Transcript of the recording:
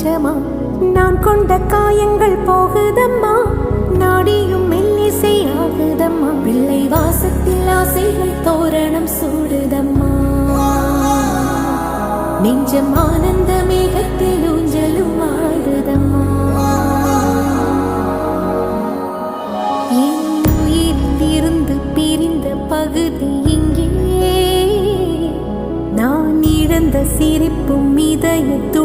நிஜமா நான் கொண்ட காயங்கள் போகுதம்மா நாடியும் மெல்லிசை ஆகுதம்மா பிள்ளை வாசத்தில் ஆசைகள் தோரணம் சூடுதம்மா நெஞ்சம் ஆனந்த மேகத்தில் ஊஞ்சலும் ஆடுதம்மா என் உயிரிலிருந்து பிரிந்த பகுதி இங்கே நான் இழந்த சிரிப்பும் இதயத்து